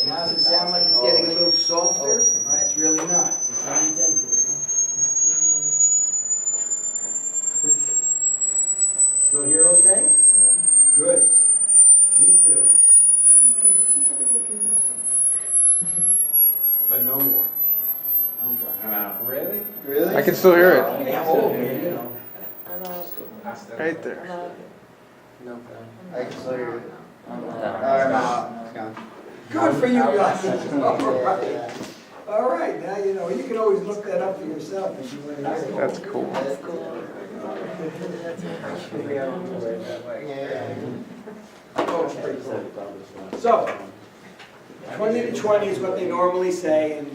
Now does it sound like it's getting a little softer? All right, it's really not. It's the same intensity. Still here okay? Good. Me too. But no more. I'm done. Really? Really? I can still hear it. I'm old, man, you know. Right there. No. I can still hear it. No. It's gone. Good for you guys. All right. All right, now you know, you can always look that up for yourself if you want to hear it. That's cool. Yeah. So, 20 to 20 is what they normally say, and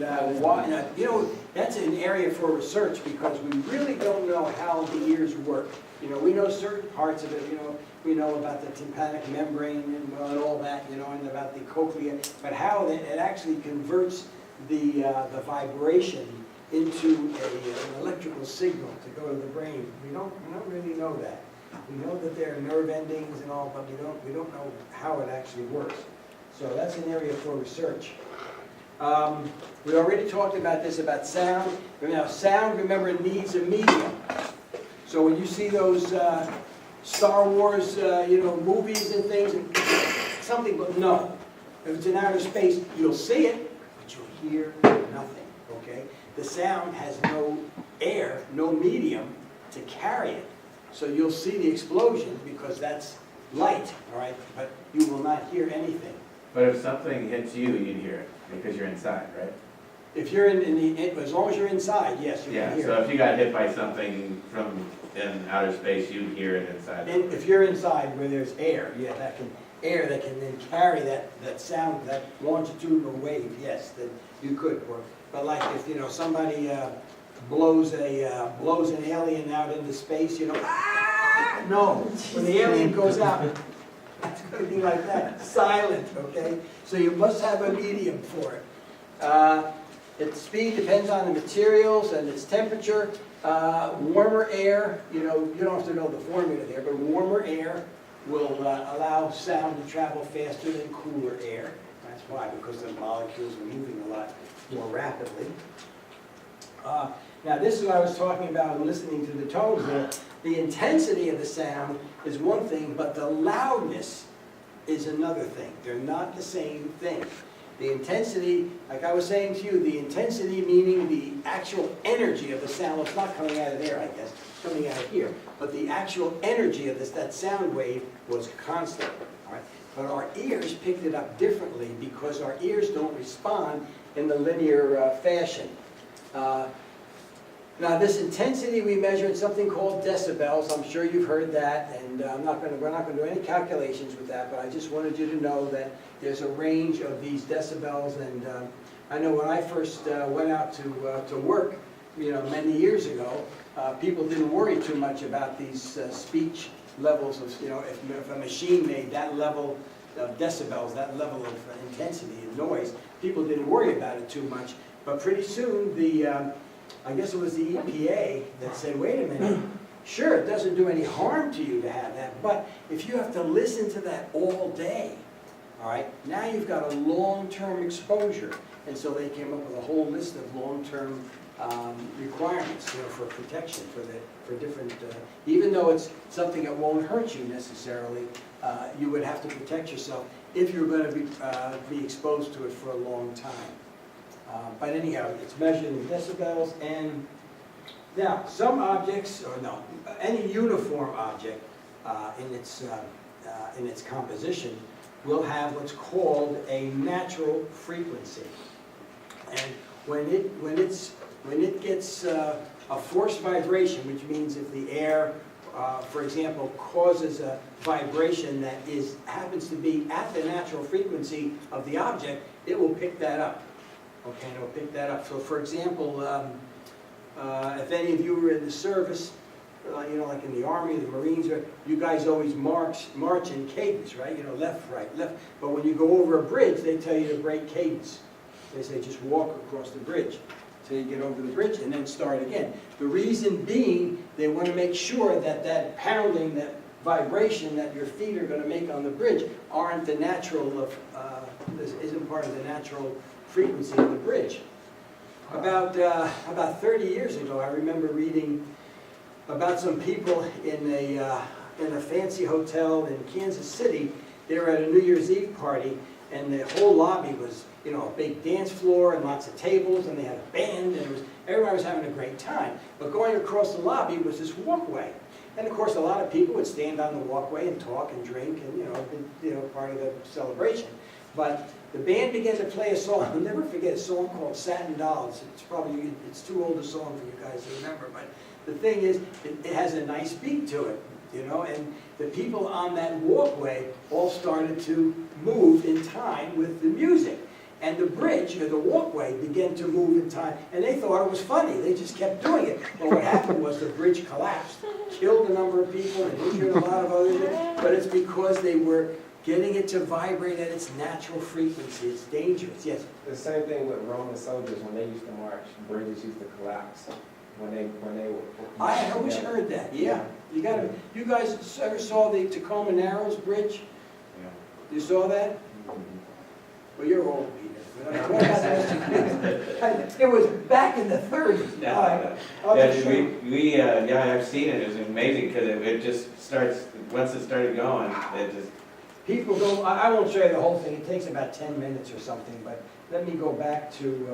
you know, that's an area for research because we really don't know how the ears work. You know, we know certain parts of it, you know, we know about the tympanic membrane and all that, you know, and about the cochlea, but how it actually converts the vibration into an electrical signal to go to the brain. We don't really know that. We know that there are nerve endings and all, but we don't know how it actually works. So that's an area for research. We already talked about this, about sound. Now sound, remember, needs a medium. So when you see those Star Wars, you know, movies and things, and something, but no. If it's in outer space, you'll see it, but you'll hear nothing, okay? The sound has no air, no medium to carry it. So you'll see the explosion because that's light, all right? But you will not hear anything. But if something hits you, you'd hear it, because you're inside, right? If you're as long as you're inside, yes, you Yeah, can hear so it. if you got hit by something from in outer space, you'd hear it inside. And if you're inside where there's air, yeah, that can then carry that sound, that longitudinal wave, yes, that you could. But like if, you know, somebody blows an alien out into space, you know, no, when the alien goes out, it's going to be like that, silent, okay? So you must have a medium for it. Its speed depends on the materials and its temperature. Warmer air, you know, you don't have to know the formula there, but warmer air will allow sound to travel faster than cooler air. That's why, because the molecules are moving a lot more rapidly. Now this is what I was talking about when listening to the tones there. The intensity of the sound is one thing, but the loudness is another thing. They're not the same thing. The intensity, like I was saying to you, the intensity meaning the actual energy of the sound. Well, it's not coming out of there, I guess. It's coming out of here. But the actual energy of that sound wave was constant. All right? But our ears picked it up differently because our ears don't respond in the linear fashion. Now this intensity we measure in something called decibels. I'm sure you've heard that, and we're not going to do any calculations with that, but I just wanted you to know that there's a range of these decibels, and I know when I first went out to work, you know, many years ago, people didn't worry too much about these speech levels of, you know, if a machine made that level of decibels, that level of intensity and noise, people didn't worry about it too much, but pretty soon I guess it was the EPA that said, wait a minute, sure, it doesn't do any harm to you to have that, but if you have to listen to that all day, all right, now you've got a long-term exposure. And so they came up with a whole list of long-term requirements, you know, for protection, for different, even though it's something that won't hurt you necessarily, you would have to protect yourself if you're going to be exposed to it for a long time. But anyhow, it's measured in decibels, and now some objects, or no, any uniform object in its composition will have what's called a natural frequency. And when it gets a forced vibration, which means if the air, for example, causes a vibration that happens to be at the natural frequency of the object, it will pick that up. Okay, and it'll pick that up. So for example, if any of you were in the service, you know, like in the Army, the Marines, you guys always march in cadence, right? You know, left, right, left. But when you go over a bridge, they tell you to break cadence. They say just walk across the bridge. So you get over the bridge and then start again. The reason being, they want to make sure that that pounding, that vibration that your feet are gonna make on the bridge aren't the natural isn't part of the natural frequency of the bridge. About 30 years ago, I remember reading about some people in a fancy hotel in Kansas City. They were at a New Year's Eve party, and the whole lobby was, you know, a big dance floor and lots of tables, and they had a band, and everybody was having a great time. But going across the lobby was this walkway. And of course, a lot of people would stand on the walkway and talk and drink, and part of the celebration. But the band began to play a song. I'll never forget a song called Satin Dolls. It's too old a song for you guys to remember, but the thing is, it has a nice beat to it, you know, and the people on that walkway all started to move in time with the music. And the bridge, or the walkway, began to move in time, and they thought it was funny. They just kept doing it. Well, what happened was the bridge collapsed, killed a number of people, and injured a lot of others, but it's because they were getting it to vibrate at its natural frequency. It's dangerous, yes. The same thing with Roman soldiers, when they used to march, bridges used to collapse. When they were. I always heard that, yeah. You guys ever saw the Tacoma Narrows Bridge? Yeah. You saw that? Well, you're old, Peter. What about the rest of you? It was back in the 30s. I've seen it. It was amazing because it just starts, once it started going, it just. People go, I won't show you the whole thing. It takes about 10 minutes or something, but let me go back to,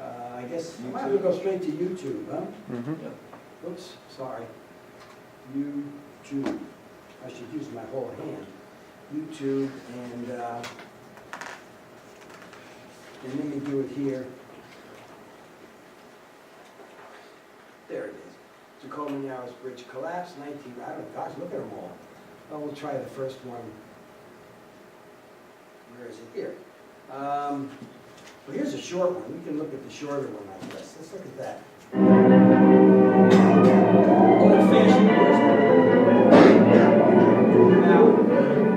I guess, I might have to go straight to YouTube, huh? Mm-hmm. Oops, sorry. YouTube. I should use my whole hand. YouTube, and let me do it here. There it is. Tacoma Narrows Bridge collapse, gosh, look at them all. Oh, we'll try the first one. Where is it? Here. Well, here's a short one. We can look at the shorter one, I guess. Let's look at that. Old-fashioned wisdom.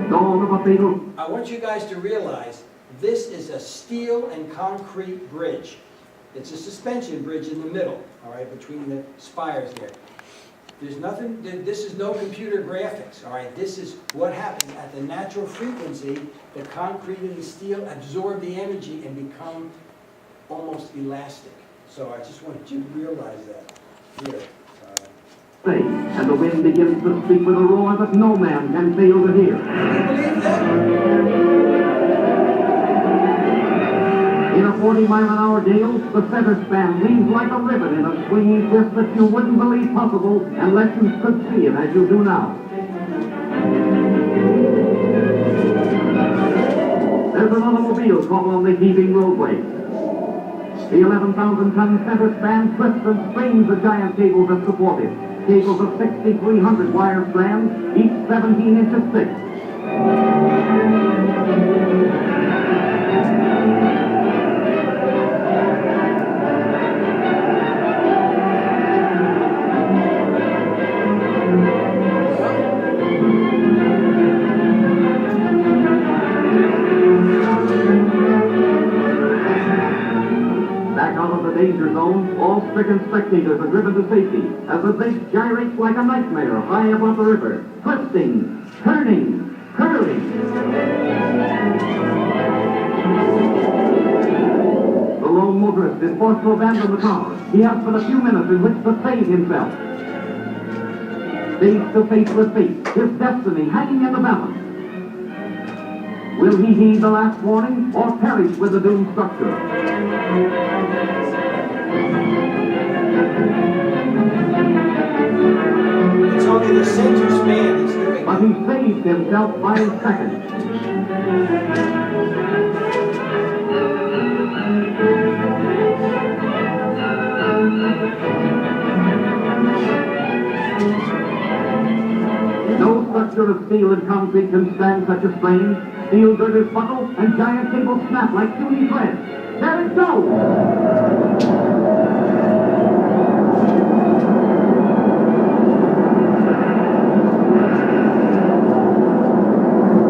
Now, I want you guys to realize this is a steel and concrete bridge. It's a suspension bridge in the middle, all right, between the spires there. There's nothing, this is no computer graphics, all right? This is what happened at the natural frequency. The concrete and the steel absorb the energy and become almost elastic. So I just want you to realize that. Here. And the wind begins to speak with a roar that no man can fail to hear. Can you believe that? In a 40-mile-an-hour gale, the center span leans like a ribbon in a swinging twist that you wouldn't believe possible unless you could see it as you do now. There's an automobile caught on the heaving roadway. The 11,000-ton center span twists and strains the giant cables that support it. Cables of 6,300 wire strands, each 17 inches thick. Back out of the danger zone, all stricken spectators are driven to safety as the bridge gyrates like a nightmare high above the river, twisting, turning, curling. The lone motorist is forced to abandon the car. He has but a few minutes in which to save himself. Face to face with fate, his destiny hanging in the balance. Will he heed the last warning or perish with the doomed structure? It's only the center span that's doing But he saved himself by a second. No structure of steel and concrete can stand such a strain. Steel girders buckle and giant cables snap like puny threads. There it goes!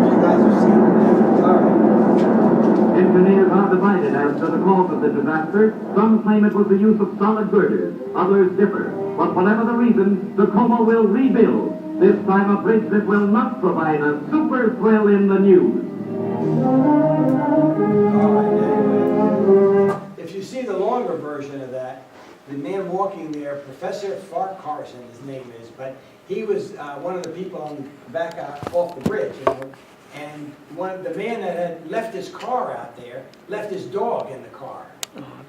You guys have seen it. All right. Engineers are divided as to the cause of the disaster. Some claim it was the use of solid girders. Others differ. But whatever the reason, Tacoma will rebuild. This time a bridge that will not provide a super thrill in the news. All right, anyway. If you see the longer version of that, the man walking there, Professor Farquharson, his name is, but he was one of the people on back out off the bridge, you know, and the man that had left his car out there, left his dog in the car.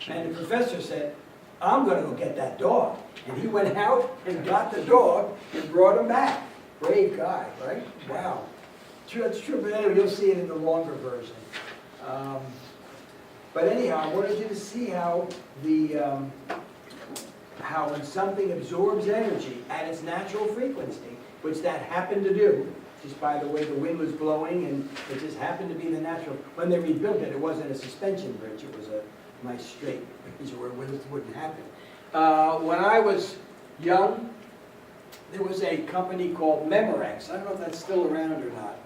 And the professor said, I'm gonna go get that dog. And he went out and got the dog and brought him back. Brave guy, right? Wow. True, that's true, but anyway, you'll see it in the longer version. But anyhow, I wanted you to see how how when something absorbs energy at its natural frequency, which that happened to do, just by the way the wind was blowing, and it just happened to be the natural, when they rebuilt it, it wasn't a suspension bridge, it was a nice straight bridge where this wouldn't happen. When I was young, there was a company called Memorex. I don't know if that's still around or not.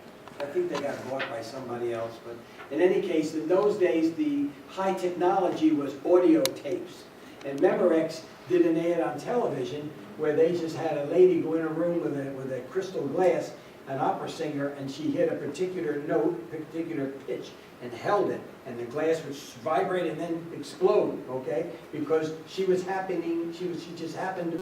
I think they got bought by somebody else, but in any case, in those days, the high technology was audio tapes. And Memorex did an ad on television where they just had a lady go in a room with a crystal glass, an opera singer, and she hit a particular note, particular pitch, and held it, and the glass would vibrate and then explode, okay? Because she just happened to